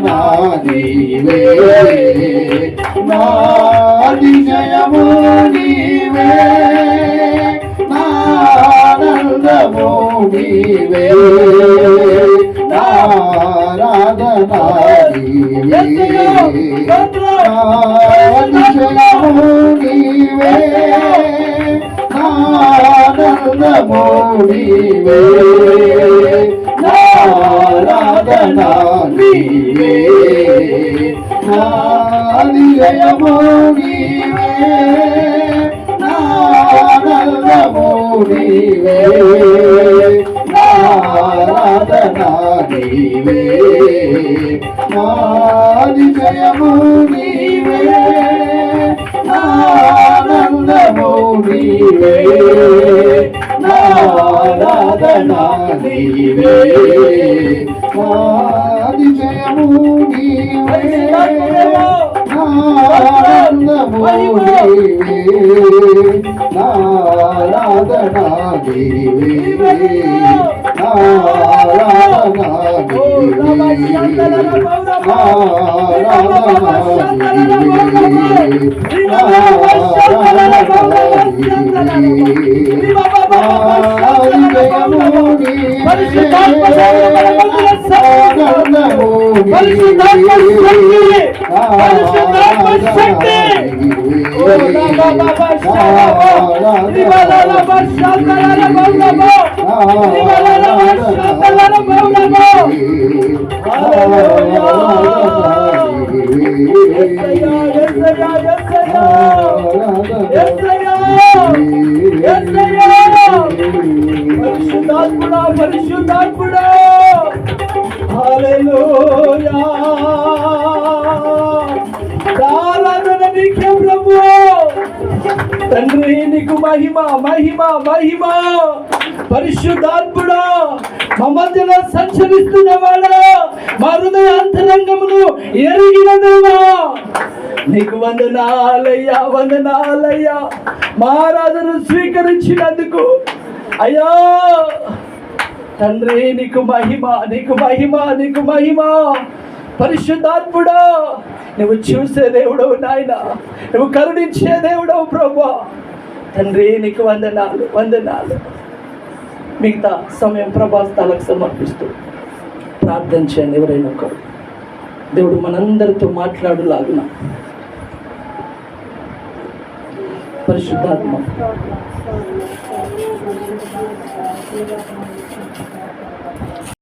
నీవే, నా అతిశయము నీవే, నా ఆనందము నీవే, నా ఆరాధన నీవే, నా అతిశయము నీవే, నా ఆనందము నీవే, నా ఆరాధన నీవే, నా అతిశయము నీవే, నా ఆనందము నీవే, నా ఆరాధన నీవే, నా అతిశయము నీవే, నా ఆనందము నీవే, నా ఆరాధన నీవే, నా అతిశయము నీవే, నా ఆనందము నీవే, నా ఆరాధన నీవే, నా ఆరాధన నీవే, నా ఆరాధన పరిశుద్ధాత్ముడా, పరిశుద్ధాత్ముడా, హల్లెలూయా, ఆరాధన నీకే ప్రభు. తండ్రి నీకు మహిమ, మహిమ, మహిమ. పరిశుద్ధాత్ముడా, మా మధ్యలో సంచరిస్తున్నవాడా, మా హృదయ అంతరంగమును ఎరిగిన దేవా, నీకు వందనాలయ్యా, వందనాలయ్యా. మా ఆరాధన స్వీకరించినందుకు అయ్యా తండ్రి నీకు మహిమ, నీకు మహిమ, నీకు మహిమ. పరిశుద్ధాత్ముడా, నువ్వు చూసే దేవుడవు నాయన, నువ్వు కరుణించే దేవుడవు ప్రభువా. తండ్రి నీకు వందనాలు, వందనాలు. మిగతా సమయం ప్రభాస్తాలకు సమర్పిస్తూ ప్రార్థన చేయండి. ఎవరైనా ఒకరు దేవుడు మనందరితో మాట్లాడులాగున. పరిశుద్ధాత్మ